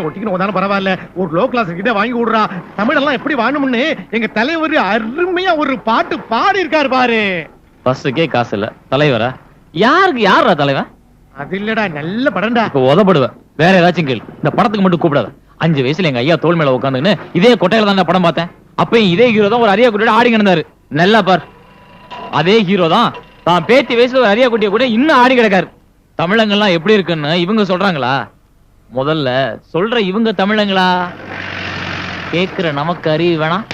ஒட்டிக்கணும் பரவாயில்ல, ஒரு low class கிட்ட வாங்கி விடுறா. தமிழ் எல்லாம் எப்படி வாழணும்னு எங்க தலைவர் அருமையா ஒரு பாட்டு பாடி இருக்காரு பாரு. பஸ்ஸுக்கே காசு இல்ல, தலைவரா? யாருக்கு யாரா தலைவன்? அது இல்லடா, நல்ல படம்டா. இப்ப உதப்படுவேன். வேற ஏதாச்சும் கேள், இந்த படத்துக்கு மட்டும் கூப்பிடாத. 5 வயசுல எங்க ஐயா தோல் மேல உட்காந்துன்னு இதே கொட்டையில தான் படம் பார்த்தேன். அப்பயும் இதே ஹீரோ தான் ஒரு அரியா குட்டியோட ஆடி கிடந்தாரு. நல்லா பார், அதே ஹீரோ தான் தான் பேத்தி வயசுல ஒரு அரியா குட்டிய கூட இன்னும் ஆடி கிடக்காரு. தமிழங்கள்லாம் எப்படி இருக்குன்னு இவங்க சொல்றாங்களா? முதல்ல சொல்ற இவங்க தமிழங்களா? கேக்குற நமக்கு அறிவு வேணாம்.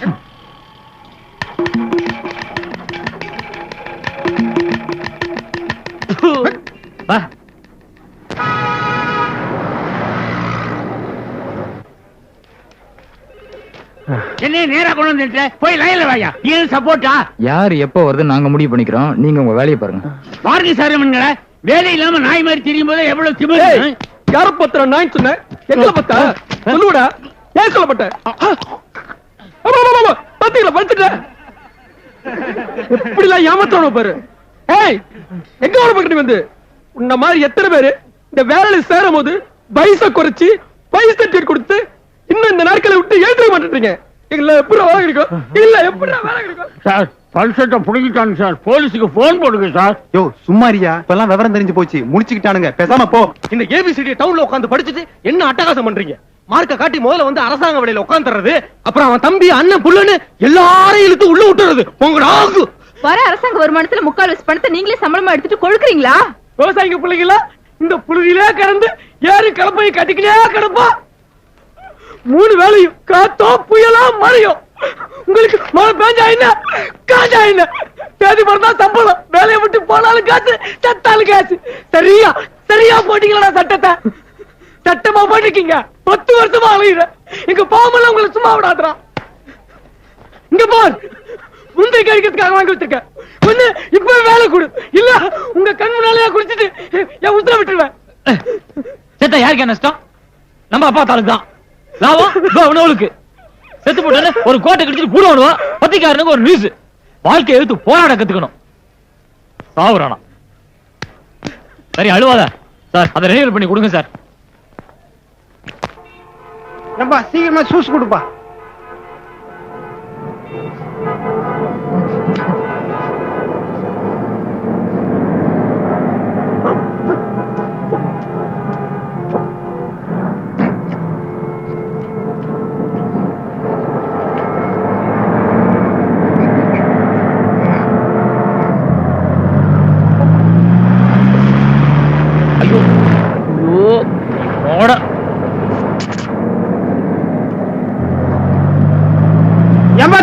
என்ன நேரா கொண்டு வந்துட்டு போய் லைன்ல வாயா. இது சப்போர்ட்டா? யார் எப்ப வருது நாங்க முடிவு பண்ணிக்கிறோம், நீங்க உங்க வேலையை பாருங்க. பாருங்க சார், இவனுங்கள வேலை இல்லாம நாய் மாதிரி தெரியும் போது எவ்வளவு திமிரு. யார பத்திர நாய் சொன்ன? எங்கல பத்த சொல்லுடா, ஏன் சொல்லப்பட்ட? பாத்தீங்களா படுத்துட்ட? எப்படிலாம் ஏமாத்தணும் பாரு. ஏய், எங்க வர பக்கத்து வந்து உன்ன மாதிரி எத்தனை பேரு இந்த வேலையில சேரும் போது பைசா குறைச்சி பைசா சர்டிபிகேட் கொடுத்து இன்னும் இந்த நாட்களை விட்டு எழுத மாட்டேன்றீங்க. இல்ல எப்படி வேலை கிடைக்கும்? இல்ல எப்படி வேலை கிடைக்கும்? சார் பல்சட்டை புடிங்கிட்டாங்க சார், போலீஸுக்கு போன் போடுங்க சார். யோ சும்மாரியா, இப்பெல்லாம் விவரம் தெரிஞ்சு போச்சு, முடிச்சுக்கிட்டானுங்க, பேசாம போ. இந்த ஏபிசிடி டவுன்ல உட்கார்ந்து படிச்சுட்டு என்ன அட்டகாசம் பண்றீங்க? மார்க்க காட்டி முதல்ல வந்து அரசாங்க வேலையில உட்கார்ந்துறது, அப்புறம் அவன் தம்பி அண்ணன் புள்ளன்னு எல்லாரையும் இழுத்து உள்ள விட்டுறது. உங்களோட வர அரசாங்க வருமானத்துல 3/4 பணத்தை நீங்களே சம்பளமா எடுத்துட்டு கொழுக்குறீங்களா? விவசாயிங்க பிள்ளைங்களா இந்த புழுதியிலே கடந்து ஏறி கலப்பையை கட்டிக்கிட்டே கிடப்பா. 3 வேளையும் காத்தோ புயலா மழையும். உங்களுக்கு மழை பெஞ்சா என்ன காஞ்சா என்ன, தேதி பிறந்தா சம்பளம், வேலையை விட்டு போனாலும் காசு, சத்தாலும் காசு. சரியா சரியா போட்டீங்களா சட்டத்தை? சட்டமா போட்டிருக்கீங்க. 10 வருஷமா அலையிற எங்க பாவமெல்லாம் உங்களை சும்மா விடாதுடா. இங்க பார், முந்தைய கழிக்கிறதுக்காக வாங்கி வச்சிருக்க. ஒண்ணு இப்ப வேலை கொடு, இல்ல உங்க கண் முன்னாலேயே குடிச்சிட்டு என் உத்தர விட்டுருவேன். சேத்தா யாருக்கு நஷ்டம்? நம்ம அப்பா தாலுக்கு தான் லாபம். செத்து போட்டு ஒரு கோட்டை கடிச்சிட்டு கூட வருவா. பத்திக்காரனுக்கு ஒரு நியூஸ், வாழ்க்கை எடுத்து போராட கத்துக்கணும். சாவுறானா? சரி அழுவாத சார், அதை ரெனிவல் பண்ணி கொடுங்க சார். நம்ம சீக்கிரமா சூஸ் கொடுப்பா.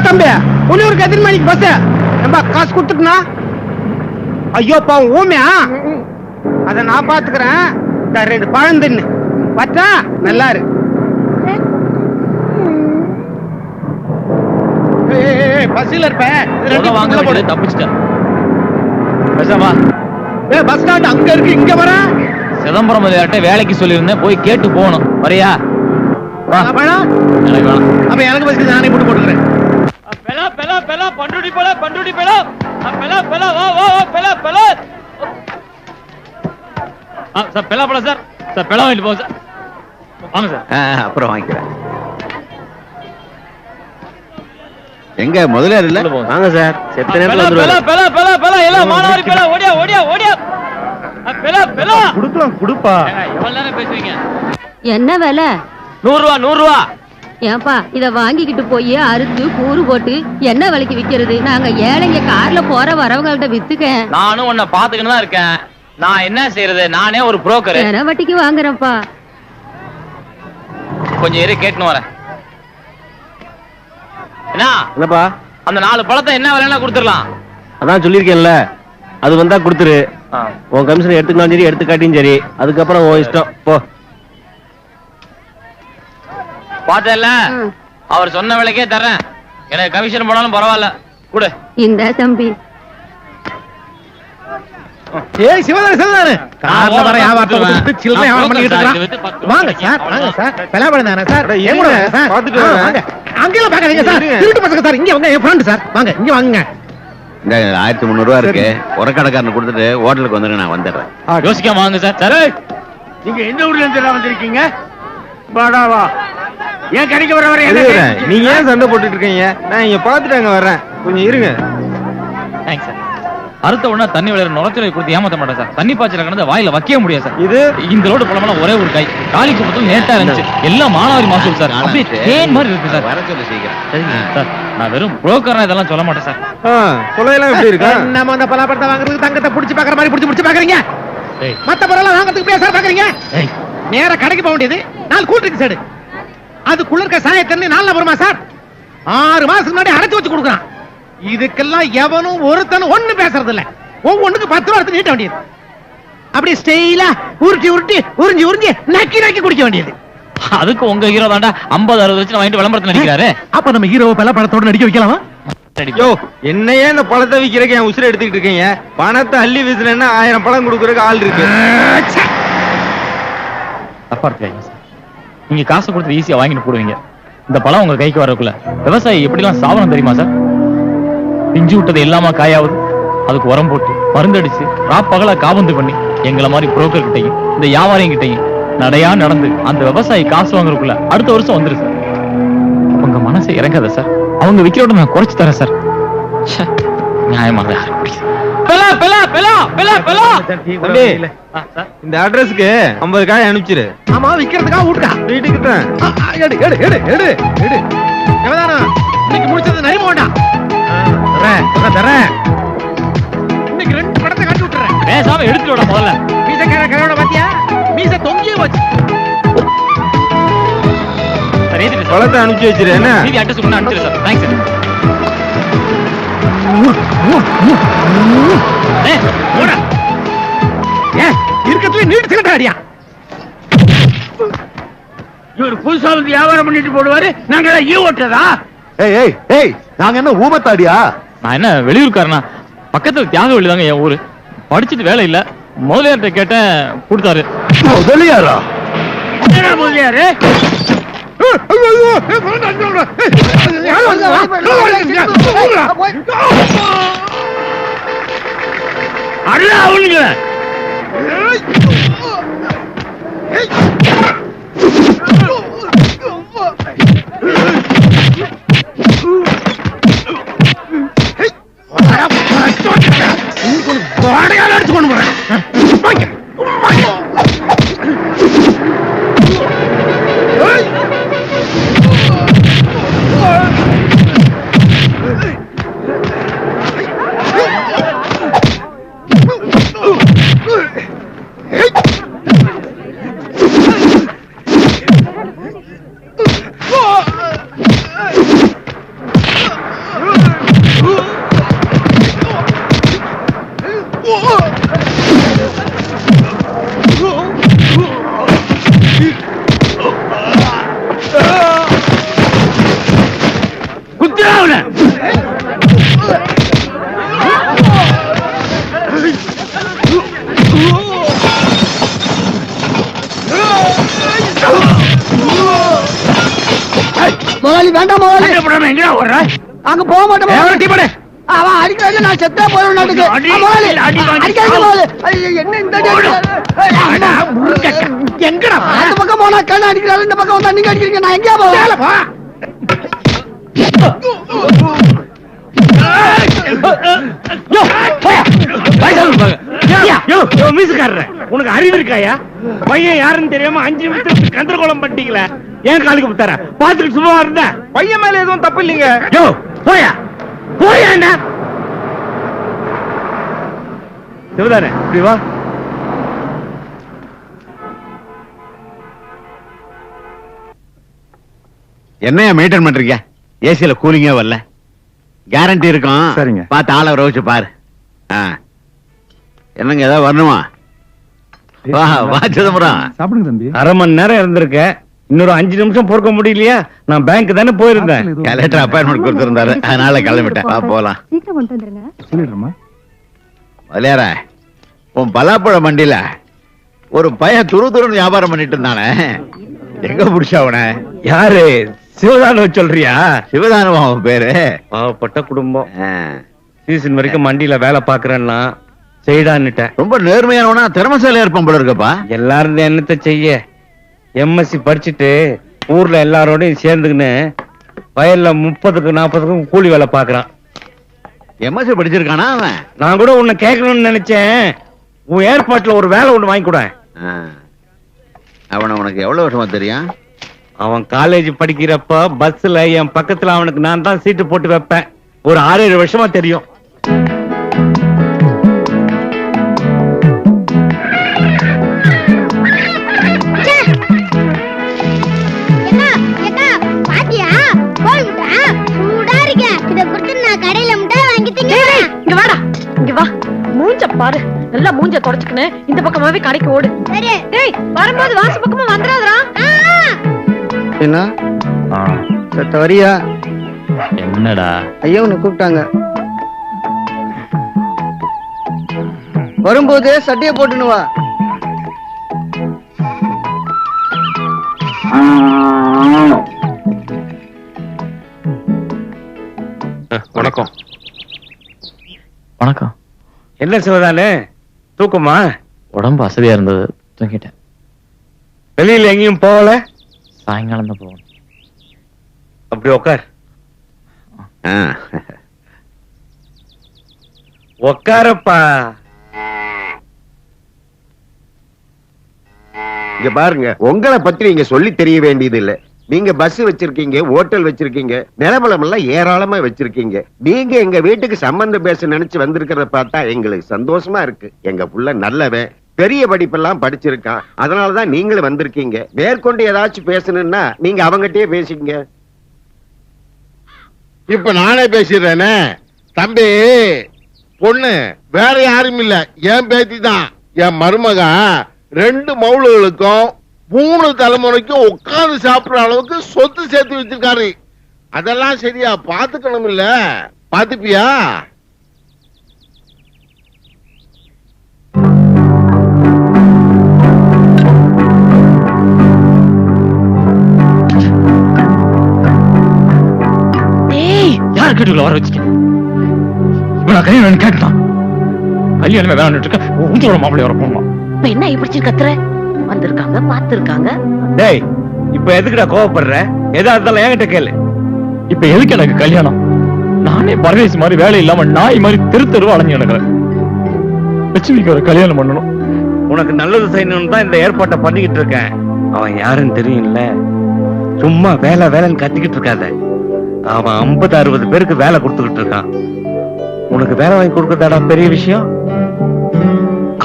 தம்பி உள்ளூருக்கு எத்தனை மணிக்கு பஸ்? நம்ம காசு கொடுத்துட்டுனா? ஐயோ பாவம் ஊமையா, அத நான் பாத்துக்கிறேன். 2 பழம் தின்னு பத்தா நல்லா இரு. பஸ்ல இருப்ப தப்பிச்சிட்டேன். பஸ் ஸ்டாண்ட் அங்க இருக்கு, இங்க வர. சிதம்பரம் வேலைக்கு சொல்லியிருந்தேன், போய் கேட்டு போகணும். வரையா? அப்ப எனக்கு பஸ் நானே போட்டு போட்டுக்கிறேன். பெலா பெலா பெலா பண்ருடி பெலா பண்ருடி பெலா பெலா பெலா வா வா பெலா பெலா. சார் பெலா பெலா சார், சார் பெலா வாங்கிட்டு போங்க சார். வாங்க சார். அப்புறம் வாங்கிக்கிறேன். எங்க முதலியார் இல்ல? வாங்க சார், செத்த நேரத்துல பெலா பெலா பெலா பெலா எல்லாம் மானாரி பெலா ஓடியா ஓடியா ஓடியா. பெலா பெலா குடுக்கலாம் குடுப்பா. எவ்வளவு நேரம் பேசுவீங்க? என்ன விலை? 100 ரூபா 100 ரூபா. ஏன்பா இத வாங்கிக்கிட்டு போய் அறுத்து கூறு போட்டு என்ன விலைக்கு விக்கிறது? நாங்க ஏழைங்க கார்ல போற வரவங்கள்ட்ட வித்துக்க. நானும் உன்னை பாத்துக்கிட்டு தான் இருக்கேன். நான் என்ன செய்யறது? நானே ஒரு புரோக்கர். வட்டிக்கு வாங்குறேன்ப்பா. கொஞ்சம் இரு, கேட்டுன்னு வரேன். என்னப்பா அந்த 4 பழத்தை என்ன விலைன்னா கொடுத்துடலாம்? அதான் சொல்லிருக்கேன்ல, அது வந்தா கொடுத்துரு. உன் கமிஷன் எடுத்துக்கலாம் சரி, எடுத்து காட்டியும் சரி, அதுக்கப்புறம் உன் இஷ்டம் போ. பாத்தல, அவர் சொன்ன விலைக்கே தர்றேன். எனக்கு கமிஷன் போனாலும் பரவாயில்ல, கொடு. இந்த தம்பி ஏய் சிவதான சிவதான கார்ல வர வியாபாரத்தை விட்டு சில்லறை வியாபாரம் பண்ணிட்டு இருக்கான். வாங்க சார், வாங்க சார். பெலாபடி தானே சார்? எங்க சார்? பாத்துட்டு வாங்க. அங்கேல பாக்காதீங்க சார், திருட்டு பசங்க சார். இங்க வாங்க, என் ஃப்ரெண்ட் சார். வாங்க இங்க வாங்க. இந்த 1300 ரூபாய் இருக்கு, ஒரு கடைக்காரனை கொடுத்துட்டு ஹோட்டலுக்கு வந்துருங்க, நான் வந்துடுறேன். யோசிக்காம வாங்க சார். சரி நீங்க எந்த ஊர்ல இருந்து வந்திருக்கீங்க? வாடா வா. ஏன் கடைக்கு வர நீங்க ஏன் சண்டை போட்டுட்டு இருக்கீங்க? நான் இங்க பாத்துட்டாங்க வர்றேன், கொஞ்சம் இருங்க. Thanks sir. அறுத்த உடனே தண்ணி விளையாட நுழைச்சலை கொடுத்து ஏமாத்த மாட்டேன் சார். தண்ணி பாய்ச்சல கடந்து வாயில வைக்க முடியாது சார். இது இந்த லோடு பழமெல்லாம் ஒரே ஒரு கை காலி குப்பத்தில் நேட்டா இருந்துச்சு. எல்லாம் மானாவாரி மாசூல் சார். அப்படியே தேன் மாதிரி இருக்கு சார். வர சொல்லு சீக்கிரம். சரிங்க சார். நான் வெறும் புரோக்கரா இதெல்லாம் சொல்ல மாட்டேன் சார். கொலையெல்லாம் எப்படி இருக்கா? நம்ம அந்த பலாப்பழத்தை வாங்குறதுக்கு தங்கத்தை புடிச்சு பாக்குற மாதிரி புடிச்சு பாக்குறீங்க. ஏய், மத்த பொருளெல்லாம் வாங்குறதுக்கு பேச பாக்குறீங்க. ஏய், நேர கடைக்கு போக வேண்டியது 4 கூல் ட்ரிங்க்ஸ் எடு. அது குளிர்க்க சாயத்தண்ணி 4 வருமா சார்? 6 மாசத்துக்கு முன்னாடி அடைச்சு வச்சு கொடுக்குறான். இதுக்கெல்லாம் எவனும் ஒருத்தனும் ஒண்ணு பேசுறது இல்ல. ஒவ்வொன்றுக்கு 10 ரூபா எடுத்து நீட்ட வேண்டியது. அப்படி ஸ்டைலா உருட்டி உருட்டி உறிஞ்சி உறிஞ்சி நக்கி நக்கி குடிக்க வேண்டியது. அதுக்கு உங்க ஹீரோ தாண்டா 50-60 வச்சு வாங்கிட்டு விளம்பரத்துல நடிக்கிறாரு. அப்ப நம்ம ஹீரோவை பழத்தோட நடிக்க வைக்கலாமா? யோ, என்னையே இந்த பழத்தை விக்கிறதுக்கு என் உசுரை எடுத்துக்கிட்டு இருக்கீங்க? பணத்தை அள்ளி வீசுறேன்னா 1000 பழம் கொடுக்கறதுக்கு ஆள் இருக்கு. தப்பா இருக்காங்க சார். நீங்க காசு கொடுத்து ஈஸியா வாங்கிட்டு போடுவீங்க. இந்த பழம் உங்க கைக்கு வரக்குள்ள விவசாயி எப்படிலாம் சாவனம் தெரியுமா சார்? பிஞ்சு விட்டது எல்லாமா காயாவது. அதுக்கு உரம் போட்டு மருந்தடிச்சு ராப்பகலா காபந்து பண்ணி எங்களை மாதிரி புரோக்கர் கிட்டையும் இந்த வியாபாரியும் கிட்டையும் நடையா நடந்து அந்த விவசாயி காசு வாங்குறதுக்குள்ள அடுத்த வருஷம் வந்துரு சார். உங்க மனசை இறங்காத சார். அவங்க விக்கிறோட நான் குறைச்சு தரேன் சார். நியாயமாக இந்த அட்ரஸ்க்கு 50 காய் அனுப்பிச்சிரு. ஆமா, விக்கிறதுக்கா ஊட்டா? வீட்டுக்கு தான். எடு எடு எடு எடு எடு. எவதானா இன்னைக்கு முடிச்சது நரிம வேண்டாம். தரேன். இன்னைக்கு 2 படத்தை காட்டி விட்டுறேன். பேசாம எடுத்துட்டு விட முதல்ல. மீசக்கார கரையோட பாத்தியா? மீச தொங்கியே வச்சு. சரி, பழத்தை அனுப்பிச்சு வச்சிரு. என்ன மீதி அட்ரஸ் ஒண்ணு அனுப்பிச்சிரு சார். Thanks sir. இருக்கத்துல நீட்டு சிகரெட் அடியா. இவர் புதுசா வந்து வியாபாரம் பண்ணிட்டு போடுவாரு, நாங்க ஈ ஓட்டுறதா? ஏய் ஏய் ஏய், நாங்க என்ன ஊமத்தாடியா? நான் என்ன வெளியூர்காரனா? பக்கத்துல தியாகவெளி தாங்க என் ஊரு. படிச்சுட்டு வேலை இல்ல. முதலியார்ட்ட கேட்டேன், கொடுத்தாரு. முதலியாரா? என்ன முதலியாரு? அண்ணா அவனுங்க அடிச்சு கொண்டு போறேன். முதலாளி வேண்டாம் முதலாளி. எங்க வர்ற? அங்க போக மாட்டேன் முதலாளி. அவன் அடிக்கிறாங்க, நான் செத்தா போயிடும் நாட்டுக்கு. முதலாளி அடிக்காதீங்க முதலாளி. ஐயோ, என்ன இந்த எங்கடா? அந்த பக்கம் போனா கண்ணு அடிக்கிறாரு, இந்த பக்கம் வந்தா நீங்க அடிக்கிறீங்க. நான் எங்கேயா போவேன்? உனக்கு அறிவு இருக்காயா? பையன் யாருன்னு தெரியாம 5 நிமிஷத்துக்கு கந்தரகோலம் பண்ணிட்டீங்களே. ஏன் காலுக்கு விட்டார? பாத்துட்டு சும்மா இருந்த பையன் மேல எதுவும் தப்பு இல்லைங்க. யோ போயா போயா. என்ன சிவதானே இப்படி வா. என்னையா மெயின்டைன் பண்றீங்க? ஏசியில கூலிங்கே வரல. கேரண்டி இருக்கும். சரிங்க. பார்த்து ஆளை ரோச்சு பாரு. என்னங்க ஏதாவது வரணுமா? வா வா சிதம்பரம். சாப்பிடுங்க தம்பி. அரை மணி நேரம் இருந்திருக்க. இன்னொரு 5 நிமிஷம் பொறுக்க முடியலையா? நான் பேங்க் தானே போயிருந்தேன். கலெக்டர் அப்பாயின்மெண்ட் கொடுத்திருந்தாரு, அதனால கிளம்பிட்டேன். வா போலாம். சீக்கிரம் கொண்டு வந்துருங்க. சொல்லிடுறேம்மா. வலியார, உன் பலாப்பழ மண்டியில ஒரு பையன் துருன்னு வியாபாரம் பண்ணிட்டு இருந்தானே, எங்க புடிச்சா அவன? யாரு? சிவதானவ சொல்றியா? சிவதானவா அவன் பேரு? பாவப்பட்ட குடும்பம். சீசன் வரைக்கும் மண்டியில வேலை பாக்குறேன்னா செய்டான்னுட்டேன். ரொம்ப நேர்மையானவனா திறமசாலியா இருப்பான் போல இருக்கப்பா. எல்லாரும் என்னத்தை செய்ய, எம்எஸ்சி படிச்சுட்டு ஊர்ல எல்லாரோடையும் சேர்ந்துக்கின்னு வயல்ல 30-40 கூலி வேலை பாக்குறான். எம்எஸ்சி படிச்சிருக்கானா அவன்? நான் கூட உன்னை கேட்கணும்னு நினைச்சேன். உன் ஏற்பாட்டுல ஒரு வேலை ஒண்ணு வாங்கி கூட. அவன் உனக்கு எவ்வளவு வருஷமா தெரியும்? அவன் காலேஜ் படிக்கிறப்ப பஸ்ல என் பக்கத்துல அவனுக்கு நான் தான் சீட்டு போட்டு வைப்பேன். ஒரு 6-7 வருஷமா தெரியும். பாரு, நல்லா மூஞ்ச தொடச்சுக்கின்னு இந்த பக்கமாவே கடைக்கு ஓடு. டேய், வரும்போது வாசு பக்கமா வந்துடாதடா. என்ன சத்த வரியா? என்னடா ஐயா உன்னை கூப்பிட்டாங்க. வரும்போது சட்டைய போட்டுன்னு வா. வணக்கம். வணக்கம். என்ன சிவதானே, தூக்கமா? உடம்பு அசதியா இருந்தது, தூங்கிட்டேன். வெளியில எங்கேயும் போகல? சாயங்காலம் தான் போகணும். அப்படி உக்கார். உக்காரப்பா. இங்க பாருங்க, உங்களை பத்தி நீங்க சொல்லி தெரிய வேண்டியது இல்ல. நீங்க பஸ் வச்சிருக்கீங்க, ஹோட்டல் வச்சிருக்கீங்க, நிலபலம் எல்லாம் ஏராளமா வச்சிருக்கீங்க. நீங்க எங்க வீட்டுக்கு சம்பந்தம் பேச நினைச்சு வந்திருக்கிறத பார்த்தா எங்களுக்கு சந்தோஷமா இருக்கு. எங்க புள்ள நல்லவன், பெரிய படிப்பெல்லாம் படிச்சிருக்கான். அதனாலதான் நீங்களும் வந்திருக்கீங்க. மேற்கொண்டு ஏதாச்சும் பேசணும்னா நீங்க அவங்ககிட்டயே பேசிக்கங்க. இப்ப நானே பேசிடுறேனே. தம்பி, பொண்ணு வேற யாரும் இல்ல, என் பேத்தி தான். என் மருமக 2 மவுளுகளுக்கும் 3 தலைமுறைக்கும் உட்கார்ந்து சாப்பிடுற அளவுக்கு சொத்து சேர்த்து வச்சிருக்காரு. அதெல்லாம் சரியா பாத்துக்கணும் இல்ல? பாத்துப்பியா? யார் கேட்டுக்குள்ள வர வச்சுட்டேன்? இப்ப நான் கல்யாணம் கேட்டான். கல்யாணமே வேணான்னு இருக்கேன். உங்களோட மாப்பிள்ளைய வர போமா? இப்ப என்ன இப்படி கத்துற? வந்திருக்காங்க, பாத்துருக்காங்க. டேய், இப்ப எதுக்குடா கோவப்படுற? எதா இருந்தாலும் என்கிட்ட கேளு. இப்ப எதுக்கு எனக்கு கல்யாணம்? நானே பரதேசி மாதிரி வேலை இல்லாம நாய் மாதிரி தெரு அலைஞ்சு நடக்கிறேன். லட்சுமிக்கு ஒரு கல்யாணம் பண்ணணும். உனக்கு நல்லது செய்யணும்னு தான் இந்த ஏற்பாட்டை பண்ணிக்கிட்டு இருக்கேன். அவன் யாருன்னு தெரியும்ல? சும்மா வேலை வேலைன்னு கத்திக்கிட்டு இருக்காத. அவன் 50-60 பேருக்கு வேலை கொடுத்துக்கிட்டு இருக்கான். உனக்கு வேலை வாங்கி கொடுக்கறதாடா பெரிய விஷயம்.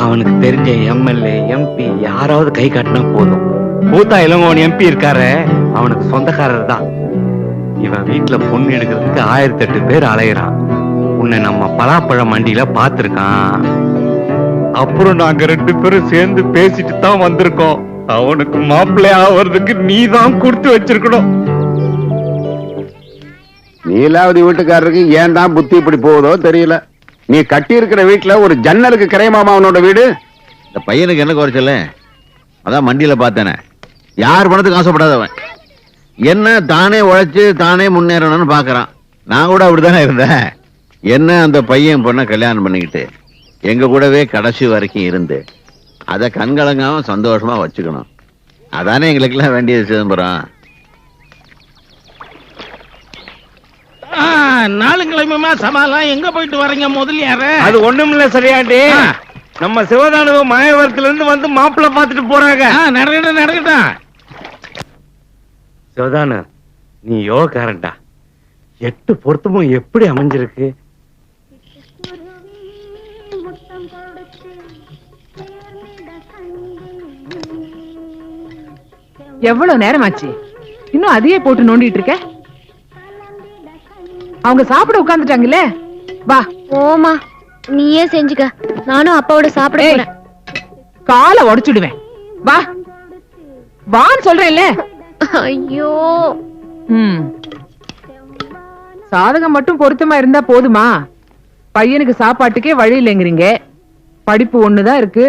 அவனுக்கு தெரிஞ்ச எம்எல்ஏ, எம்பி யாராவது கை காட்டினா போதும். பூத்தா இளங்கோவன் எம்பி இருக்காரு, அவனுக்கு சொந்தக்காரர் தான். இவன் வீட்டுல பொண்ணு எடுக்கிறதுக்கு 1008 பேர் அலையிறான். உன்னை நம்ம பலாப்பழ மண்டியில பாத்துருக்கான். அப்புறம் நாங்க 2 பேரும் சேர்ந்து பேசிட்டு தான் வந்திருக்கோம். அவனுக்கு மாப்பிள்ளை ஆவறதுக்கு நீ தான் கொடுத்து வச்சிருக்கணும். நீலாவதி வீட்டுக்காரருக்கு ஏன் தான் புத்தி இப்படி போகுதோ தெரியல. நீ கட்டி இருக்கிற வீட்டுல ஒரு ஜன்னலுக்கு கிரைமாமா அவனோட வீடு. இந்த பையனுக்கு என்ன குறைச்சல? அதான் மண்டியில பார்த்தேனே, யார் பணத்துக்கு ஆசைப்படாதவன். என்ன தானே உழைச்சு தானே முன்னேறணும்னு பாக்குறான். நான் கூட அப்படித்தானே இருந்தேன். என்ன அந்த பையன் பொண்ண கல்யாணம் பண்ணிக்கிட்டு எங்க கூடவே கடைசி வரைக்கும் இருந்து அதை கண்கலங்காம சந்தோஷமா வச்சுக்கணும். அதானே எங்களுக்கு எல்லாம் வேண்டியது சிதம்பரம். நாளுங்கிழமைமா சமாளம் எங்க போயிட்டு வரீங்க முதலியார? அது ஒண்ணும் இல்ல சரியாண்டி. நம்ம சிவதானுவ மாயவரத்துல இருந்து வந்து மாப்பிள்ள பாத்துட்டு போறாங்க. நடக்கட்டும். சிவதானு, நீ யோகாரண்டா. 8 பொருத்தமும் எப்படி அமைஞ்சிருக்கு. எவ்வளவு நேரம் ஆச்சு? இன்னும் அதையே போட்டு நோண்டிட்டு இருக்க? அவங்க சாப்பிட உட்கார்ந்துட்டாங்களே, வா. ஓமா, நீயே செஞ்சுக்க. நானும் அப்பாவோட சாப்பிட போறேன். காலை உடைச்சுடுவேன். வா வான்னு சொல்றேன்ல. ஐயோ, சாதகம் மட்டும் பொருத்தமா இருந்தா போதுமா? பையனுக்கு சாப்பாட்டுக்கே வழி இல்லைங்கிறீங்க. படிப்பு ஒண்ணுதான் இருக்கு.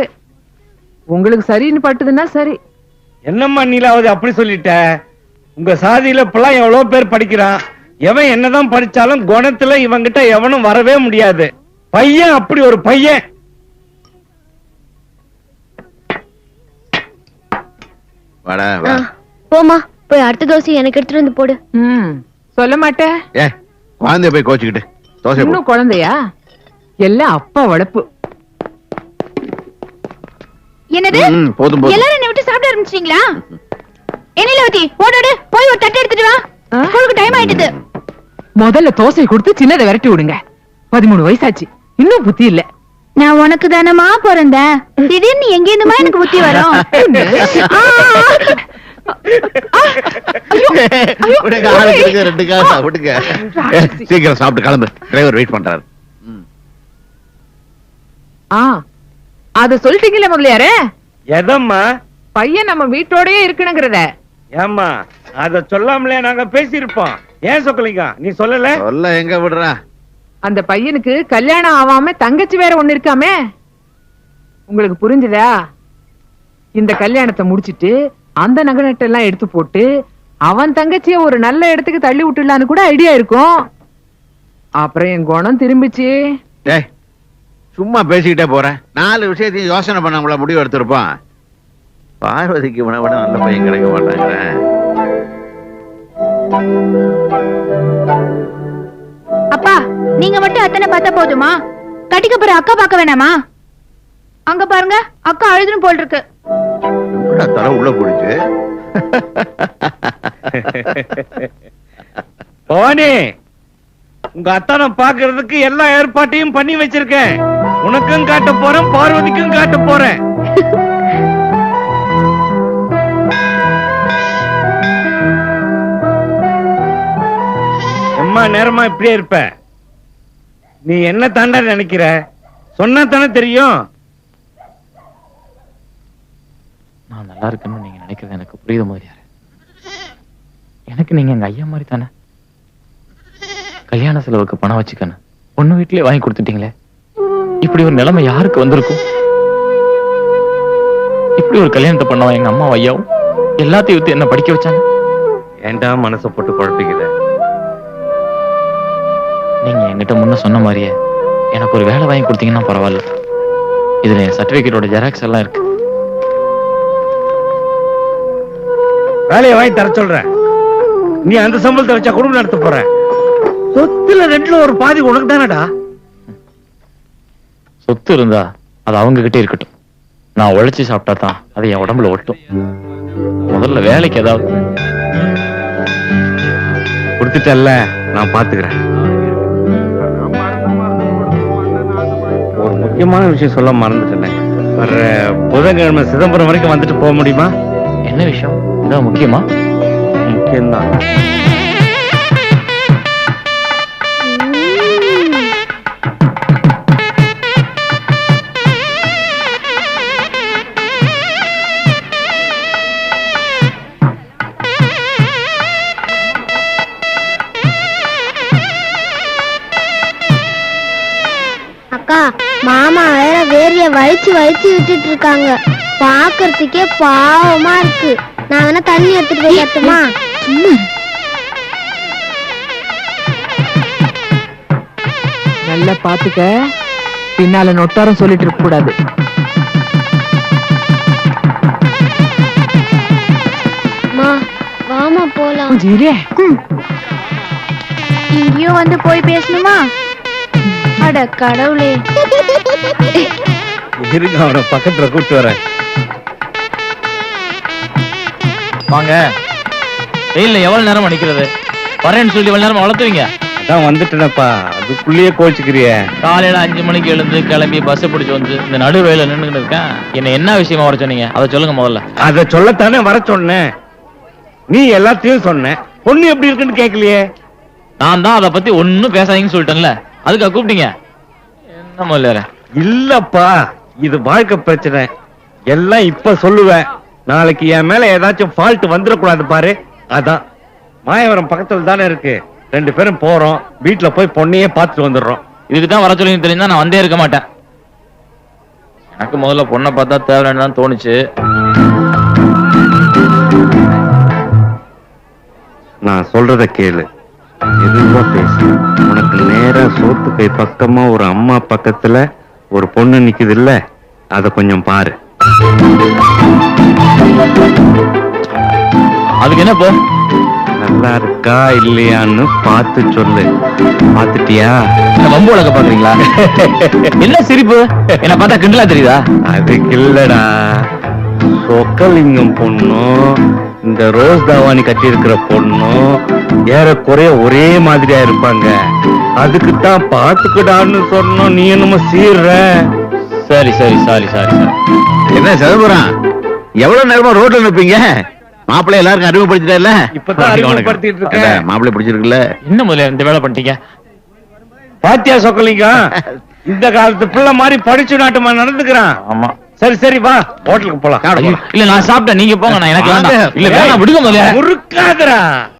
உங்களுக்கு சரின்னு பட்டுதுன்னா சரி. என்னம்மா நீலாவது அப்படி சொல்லிட்ட? உங்க சாதியில இப்பெல்லாம் எவ்வளவு பேர் படிக்கிறான். எவன் என்னதான் படிச்சாலும் குணத்துல இவங்கிட்ட எவனும் வரவே முடியாது. பையன் அப்படி ஒரு பையன். வாடா வா. போமா போய் அடுத்த தோசை எனக்கு எடுத்துட்டு வந்து போடு. சொல்ல மாட்டேன். ஏ குழந்தைய போய் கோச்சுக்கிட்டு தோசை போடு. இன்னும் குழந்தையா? எல்லாம் அப்பா வளர்ப்பு. என்னது? போதும் போதும். எல்லாரும் என்னை விட்டு சாப்பிட ஆரம்பிச்சிட்டீங்களா? எனிலவதி ஓடோடு போய் ஒரு தட்டு எடுத்துட்டு வா. ஸ்கூலுக்கு டைம் ஆயிட்டது. முதல்ல தோசை கொடுத்து சின்னதை விரட்டி விடுங்க. 13 வயசாச்சு, இன்னும் புத்தி இல்ல. நான் உனக்கு தானமா பிறந்தேன். திடீர்னு எங்க இருந்துமா எனக்கு புத்தி வரும்? விடுங்க, ஆளுக்கு இருக்கு, 2 காசா விடுங்க. சீக்கிரம் சாப்பிட்டு கிளம்பு, டிரைவர் வெயிட் பண்றாரு. அத சொல்லிட்டீங்களே முதலியாரே. எதம்மா? பையன் நம்ம வீட்டோடயே இருக்கணுங்கிறத. ஏம்மா அத சொல்லாமலே நாங்க பேசியிருப்போம். ஏன் சொக்கலிங்க நீ சொல்லல? சொல்ல எங்க விடுறா? அந்த பையனுக்கு கல்யாணம் ஆகாம தங்கச்சி வேற ஒண்ணு இருக்காமே. உங்களுக்கு புரிஞ்சுதா? இந்த கல்யாணத்தை முடிச்சிட்டு அந்த நகை நட்டெல்லாம் எடுத்து போட்டு அவன் தங்கச்சிய ஒரு நல்ல இடத்துக்கு தள்ளி விட்டுலான்னு கூட ஐடியா இருக்கும். அப்புறம் என் குணம் திரும்பிச்சு. டேய் சும்மா பேசிக்கிட்டே போறேன். 4 விஷயத்தையும் யோசனை பண்ண முடிவு எடுத்திருப்பான். பார்வதிக்கு இவனை விட நல்ல பையன் கிடைக்க மாட்டாங்க. அப்பா நீங்க மட்டும் அத்தனை பார்த்தா போதுமா? கட்டிக்க போற அக்கா பார்க்க வேணாமா? அங்க பாருங்க அக்கா அழுதுன்னு போல் இருக்கு. தலை உள்ள போடுச்சு. பவானி உங்க அத்தானை பாக்குறதுக்கு எல்லா ஏற்பாட்டையும் பண்ணி வச்சிருக்கேன். உனக்கும் காட்ட போறேன், பார்வதிக்கும் காட்ட போறேன். எம்மா நேரமா இப்படியே இருப்ப? நீ என்ன தாண்டா நினைக்கிற? சொன்னா தானே தெரியும். நான் நல்லா இருக்குன்னு நீங்க நினைக்கிறது எனக்கு புரியுது முதலியாரே. எனக்கு நீங்க எங்க ஐயா மாதிரி தானே. கல்யாண செலவுக்கு பணம் வச்சுக்கணும் பொண்ணு வீட்லயே வாங்கி கொடுத்துட்டீங்களே. இப்படி ஒரு நிலைமை யாருக்கு வந்திருக்கும்? இப்படி ஒரு கல்யாணத்தை பண்ணவன் எங்க அம்மா ஐயாவும் எல்லாத்தையும் வித்து என்ன படிக்க வச்சாங்க. ஏண்டா மனசை போட்டு குழப்பிக்கிற? நீங்க என்கிட்ட முன்ன சொன்ன மாதிரியே எனக்கு ஒரு வேலை வாங்கி கொடுத்தீங்கன்னா பரவாயில்ல. இதுல என் சர்டிபிகேட்டோட ஜெராக்ஸ் எல்லாம் இருக்கு. வேலையை வாங்கி தர சொல்றேன். நீ அந்த சம்பளத்தை வச்சா குடும்பம் நடத்த போற. சொத்துல 2ல ஒரு பாதி உனக்கு தானடா. சொத்து இருந்தா அது அவங்க கிட்டே இருக்கட்டும். நான் உழைச்சி சாப்பிட்டா தான் அது என் உடம்புல ஒட்டும். முதல்ல வேலைக்கு ஏதாவது கொடுத்துட்டல்ல, நான் பாத்துக்கிறேன். ஒரு முக்கியமான விஷயம் சொல்ல மறந்துட்டேன். வர்ற புதன்கிழமை சிதம்பரம் வரைக்கும் வந்துட்டு போக முடியுமா? என்ன விஷயம்? இதான் முக்கியமா? முக்கியம்தான். அக்கா மாமா வேற வேரிய வலிச்சு விட்டுட்டு இருக்காங்க. பாக்குறதுக்கே பாவமா இருக்கு. நான் வேணா தண்ணி எடுத்துட்டு போய் கட்டுமா? நல்லா பாத்துக்க, பின்னால நொட்டாரம் சொல்லிட்டு இருக்க கூடாது. வாமா போலாம். இங்கேயும் வந்து போய் பேசணுமா? அட கடவுளே. இருங்க, அவனை பக்கத்துல கூட்டு வரேன். வாங்க. வெயில்ல எவ்வளவு நேரம் அடிக்கிறது? வரேன்னு சொல்லி எவ்வளவு நேரம் வளர்த்துவீங்க? அதான் வந்துட்டேனப்பா, அதுக்குள்ளேயே கோச்சுக்கிறிய. காலையில 5 மணிக்கு எழுந்து கிளம்பி பஸ் பிடிச்சு வந்து இந்த நடுவேல நின்னுட்டு இருக்கேன். என்ன விஷயமா வர சொன்னீங்க? அதை சொல்லுங்க முதல்ல. அத சொல்லத்தானே வர சொன்னேன். நீ எல்லாத்தையும் சொன்ன. பொண்ணு எப்படி இருக்குன்னு கேட்கலையே. நான் தான் அதை பத்தி ஒண்ணும் பேசாதீங்கன்னு சொல்லிட்டேன்ல, அதுக்கா கூப்பிட்டீங்க? என்ன முதல்ல? இல்லப்பா, இது வாழ்க்கை பிரச்சனை. எல்லாம் இப்ப சொல்லுவேன். நாளைக்கு என் மேல ஏதாச்சும் ஃபால்ட் வந்துடக்கூடாது பாரு. அதான் மாயவரம் பக்கத்துல தானே இருக்கு. 2 பேரும் போறோம். வீட்டுல போய் பொண்ணையே பார்த்துட்டு வந்துடுறோம். இதுக்குதான் வர சொல்லி தெரிஞ்சா நான் வந்தே இருக்க மாட்டேன். எனக்கு முதல்ல பொண்ணை பார்த்தா தேவைன்னு தான் தோணுச்சு. நான் சொல்றத கேளு, எதுவா பேசு. உனக்கு நேரா சோத்து கை பக்கமா ஒரு அம்மா பக்கத்துல ஒரு பொண்ணு நிக்குது இல்ல, அத கொஞ்சம் பாரு. அதுக்கு என்ன போ? நல்லா இருக்கா இல்லையான்னு பார்த்து சொல்லு. பாத்துட்டியா? வம்பு வழக்க பாக்குறீங்களா? என்ன சிரிப்பு? என்ன பார்த்தா கிண்டலா தெரியுதா? அதுக்கு இல்லடா, சொக்கலிங்கம் பொண்ணும் இந்த ரோஸ் தாவாணி கட்டி இருக்கிற பொண்ணும் ஏறக்குறைய ஒரே மாதிரியா இருப்பாங்க. அதுக்குத்தான் பாத்துக்கடான்னு சொன்னோம். நீ என்னமோ சீர்ற. சரி சரி சாரி சாரி சாரி. என்ன சிதம்பரம், எவ்வளவு நேரமா ரோட்ல நிப்பீங்க? மாப்பிள்ளை எல்லாருக்கும் அறிமுகப்படுத்திட்டா? இப்பதான் அறிமுகப்படுத்திட்டு இருக்கேன். மாப்பிள்ளை பிடிச்சிருக்குல்ல? என்ன முதல்ல இந்த வேலை பண்ணிட்டீங்க? பாத்தியா சொக்கலிங்கம், இந்த காலத்து பிள்ளை மாதிரி படிச்சு நாட்டுமா நடந்துக்கிறான். ஆமா. சரி சரி வா, ஹோட்டலுக்கு போலாம். இல்ல நான் சாப்பிட்டேன், நீங்க போங்க. நான் எனக்கு வேண்டாம். இல்ல வேணாம், விடுங்க முதல்ல. முறுக்காதரா.